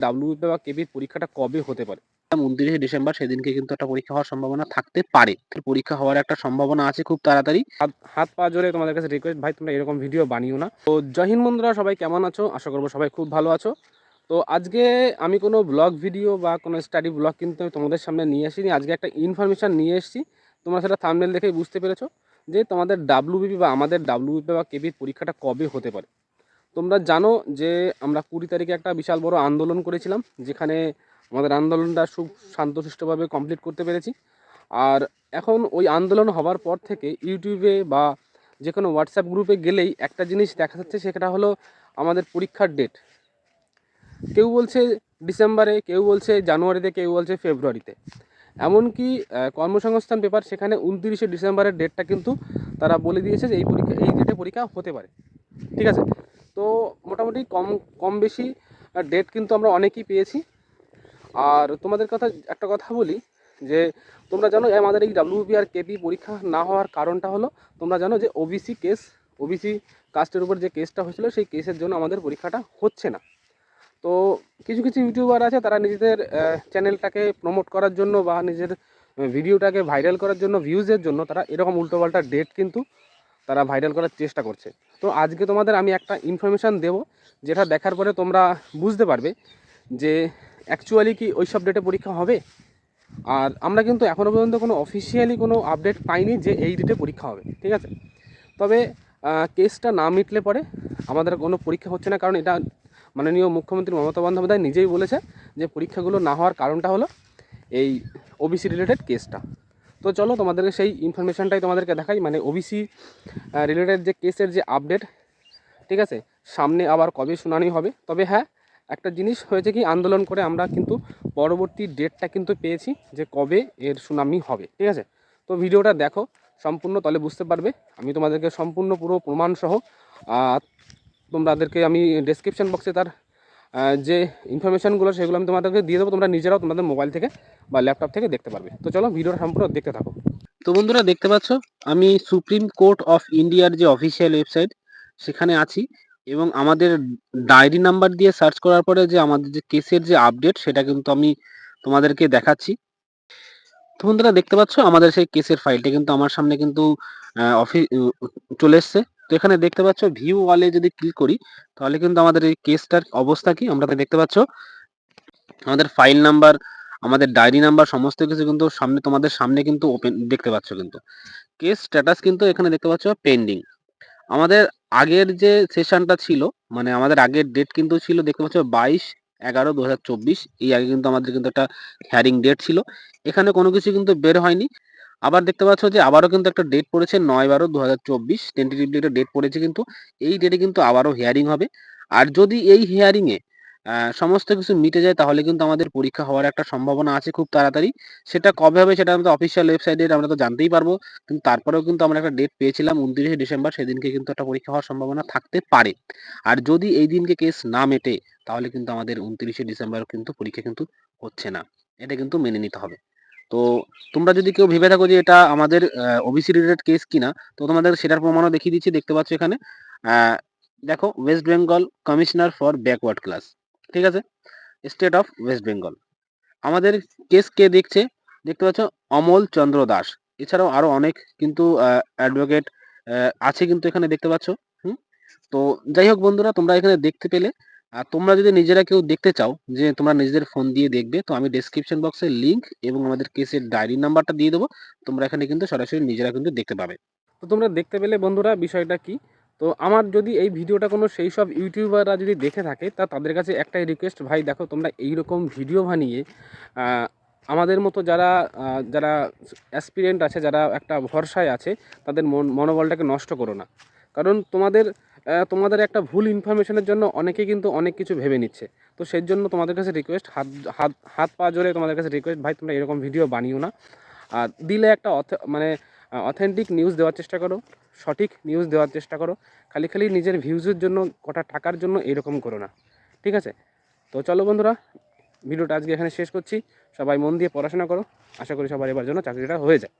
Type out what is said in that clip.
WP বা কেবির পরীক্ষাটা কবে হতে পারে? 29শে ডিসেম্বর সেদিনকে কিন্তু একটা পরীক্ষা হওয়ার সম্ভাবনা থাকতে পারে। পরীক্ষা হওয়ার একটা সম্ভাবনা আছে খুব তাড়াতাড়ি। হাত পা জোরে তোমাদের কাছে রিকোয়েস্ট, ভাই তোমরা এরকম ভিডিও বানিও না। তো জয় হিন্দ বন্ধুরা, সবাই কেমন আছো? আশা করবো সবাই খুব ভালো আছো। তো আজকে আমি কোনো ব্লগ ভিডিও বা কোনো স্টাডি ব্লগ কিন্তু তোমাদের সামনে নিয়ে আসিনি। আজকে একটা ইনফরমেশান নিয়ে এসেছি। তোমরা সেটা থাম্বনেল দেখেই বুঝতে পেরেছো যে তোমাদের ডাব্লিউবিপি বা আমাদের ডাব্লিউবিপি বা কেবির পরীক্ষাটা কবে হতে পারে। তোমরা জানো যে আমরা 20 তারিখে একটা বিশাল বড় আন্দোলন করেছিলাম, যেখানে আমাদের আন্দোলনটা খুব শান্তশিষ্টভাবে কমপ্লিট করতে পেরেছি। আর এখন ওই আন্দোলন হওয়ার পর থেকে ইউটিউবে বা যে কোনো হোয়াটসঅ্যাপ গ্রুপে গেলেই একটা জিনিস দেখা যাচ্ছে, সেটা হলো আমাদের পরীক্ষার ডেট। কেউ বলছে ডিসেম্বরে, কেউ বলছে জানুয়ারিতে, কেউ বলছে ফেব্রুয়ারিতে। এমনকি কর্মসংস্থান পেপার সেখানে 29শে ডিসেম্বরের ডেটটা কিন্তু তারা বলে দিয়েছে যে এই ডেটে পরীক্ষা হতে পারে। ঠিক আছে, তো মোটামুটি কম বেশি ডেট কিন্তু আমরা অনেকেই পেয়েছি। আর তোমাদের একটা কথা বলি যে তোমরা জানো আমাদের এই ডাব্লিউবি আর কেপি পরীক্ষা না হওয়ার কারণটা হলো, তোমরা জানো যে ওবিসি কাস্টের উপর যে কেসটা হয়েছিল, সেই কেসের জন্য আমাদের পরীক্ষাটা হচ্ছে না। তো কিছু কিছু ইউটিউবার আছে, তারা নিজেদের চ্যানেলটাকে প্রমোট করার জন্য বা নিজের ভিডিওটাকে ভাইরাল করার জন্য, ভিউজের জন্য তারা এরকম উল্টোপাল্টা ডেট কিন্তু তারা ভাইরাল করার চেষ্টা করছে। তো আজকে তোমাদের আমি একটা ইনফরমেশান দেব, যেটা দেখার পরে তোমরা বুঝতে পারবে যে অ্যাকচুয়ালি কি ওই সব ডেটে পরীক্ষা হবে। আর আমরা কিন্তু এখনও পর্যন্ত কোনো অফিসিয়ালি কোনো আপডেট পাইনি যে এই ডেটে পরীক্ষা হবে। ঠিক আছে, তবে কেসটা না মিটলে পরে আমাদের কোনো পরীক্ষা হচ্ছে না, কারণ এটা মাননীয় মুখ্যমন্ত্রী মমতা বন্দ্যোপাধ্যায় নিজেই বলেছে যে পরীক্ষাগুলো না হওয়ার কারণটা হলো এই ওবিসি রিলেটেড কেসটা। তো চলো তোমাদেরকে সেই ইনফরমেশানটাই তোমাদেরকে দেখাই, মানে ওবিসি রিলেটেড যে কেসের যে আপডেট। ঠিক আছে, সামনে আবার কবে শুনানি হবে। তবে হ্যাঁ, একটা জিনিস হয়েছে কি, আন্দোলন করে আমরা কিন্তু পরবর্তী ডেটটা কিন্তু পেয়েছি যে কবে এর শুনানি হবে। ঠিক আছে, তো ভিডিওটা দেখো সম্পূর্ণ, তাহলে বুঝতে পারবে। আমি তোমাদেরকে সম্পূর্ণ পুরো প্রমাণসহ তোমাদেরকে আমি ডেসক্রিপশন বক্সে তার যে ইনফরমেশানগুলো সেগুলো আমি তোমাদেরকে দিয়ে দেবো। তোমরা নিজেরাও তোমাদের মোবাইল থেকে বা ল্যাপটপ থেকে দেখতে পারবে। তো চলো ভিডিওটা সম্পূর্ণ দেখতে থাকো। তো বন্ধুরা দেখতে পাচ্ছ, আমি সুপ্রিম কোর্ট অফ ইন্ডিয়ার যে অফিসিয়াল ওয়েবসাইট সেখানে আছি, এবং আমাদের ডায়েরি নাম্বার দিয়ে সার্চ করার পরে যে আমাদের যে কেসের যে আপডেট, সেটা কিন্তু আমি তোমাদেরকে দেখাচ্ছি। তো বন্ধুরা দেখতে পাচ্ছ, আমাদের সেই কেসের ফাইলটা কিন্তু আমার সামনে কিন্তু চলে এসছে। তো এখানে দেখতে পাচ্ছ ভিউ ওয়ালে যদি ক্লিক করি, তাহলে কিন্তু আমাদের এই কেসটার অবস্থা কি আমরা দেখতে পাচ্ছ। আমাদের ফাইল নাম্বার, আমাদের ডায়েরি নাম্বার, সমস্ত কিছু কিন্তু তোমাদের সামনে কিন্তু ওপেন দেখতে পাচ্ছ। কিন্তু কেস স্ট্যাটাস কিন্তু এখানে দেখতে পাচ্ছ পেন্ডিং। আমাদের আগের যে সেশনটা ছিল, মানে আমাদের আগের ডেট কিন্তু ছিল দেখতে পাচ্ছ 22/11/2024। এই আগে কিন্তু আমাদের কিন্তু একটা হিয়ারিং ডেট ছিল, এখানে কোনো কিছু কিন্তু বের হয়নি। আবার দেখতে পাচ্ছ যে আবারও কিন্তু একটা ডেট পড়েছে 9/12/2024, টেন্টেটিভলি একটা ডেট পড়েছে, কিন্তু এই ডেটে কিন্তু আবারও হিয়ারিং হবে। আর যদি এই হিয়ারিংয়ে সমস্ত কিছু মিটে যায়, তাহলে কিন্তু আমাদের পরীক্ষা হওয়ার একটা সম্ভাবনা আছে খুব তাড়াতাড়ি। সেটা কবে হবে সেটা আমাদের অফিসিয়াল ওয়েবসাইটে আমরা তো জানতেই পারবো, কিন্তু তারপরেও কিন্তু আমরা একটা ডেট পেয়েছিলাম 29শে ডিসেম্বর, সেদিনকে কিন্তু একটা পরীক্ষা হওয়ার সম্ভাবনা থাকতে পারে। আর যদি এই দিনকে কেস না মেটে, তাহলে কিন্তু আমাদের 29শে ডিসেম্বর কিন্তু পরীক্ষা কিন্তু হচ্ছে না। এটা কিন্তু মেনে নিতে হবে। তো তোমরা যদি কেউ ভেবে থাকো যে এটা আমাদের ওবিসি রিলেটেড কেস কিনা, তো তোমাদের সেটার প্রমাণও দেখিয়ে দিচ্ছি। দেখতে পাচ্ছ এখানে দেখো, West Bengal commissioner for backward class. ঠিক আছে, স্টেট অফ ওয়েস্ট বেঙ্গল। আমাদের কেস কে দেখছে, দেখতে পাচ্ছ অমল চন্দ্র দাস। এছাড়াও আরো অনেক কিন্তু অ্যাডভোকেট আছে কিন্তু এখানে দেখতে পাচ্ছ। তো যাই হোক বন্ধুরা, তোমরা এখানে দেখতে পেলে। আর তোমরা যদি নিজেরা কেউ দেখতে চাও যে তোমরা নিজেদের ফোন দিয়ে দেখবে, তো আমি ডেসক্রিপশন বক্সে লিংক এবং আমাদের কেসের ডায়েরি নাম্বারটা দিয়ে দেবো। তোমরা এখানে কিন্তু সরাসরি নিজেরা কিন্তু দেখতে পাবে। তো তোমরা দেখতে পেলে বন্ধুরা বিষয়টা কি। তো আমার যদি এই ভিডিওটা কোনো সেই সব ইউটিউবাররা যদি দেখে থাকে, তাদের কাছে একটাই রিকোয়েস্ট, ভাই দেখো তোমরা এইরকম ভিডিও বানিয়ে আমাদের মতো যারা যারা অ্যাসপিরেন্ট আছে, যারা একটা ভরসায় আছে, তাদের মনোবলটাকে নষ্ট করো না। কারণ তোমাদের একটা ভুল ইনফরমেশনের জন্য অনেকেই কিন্তু অনেক কিছু ভেবে নিচ্ছে। তো সেই জন্য তোমাদের কাছে রিকোয়েস্ট, হাত পা জোরে তোমাদের কাছে রিকোয়েস্ট, ভাই তোমরা এরকম ভিডিও বানিও না। আর দিলে একটা অথেন্টিক নিউজ দেওয়ার চেষ্টা করো, সঠিক নিউজ দেওয়ার চেষ্টা করো। খালি নিজের ভিউজের জন্য, কটা টাকার জন্য এরকম করো না। ঠিক আছে, তো চলো বন্ধুরা, ভিডিওটা আজকে এখানে শেষ করছি। সবাই মন দিয়ে পড়াশোনা করো, আশা করি সবার এবার জন্য চাকরিটা হয়ে যায়।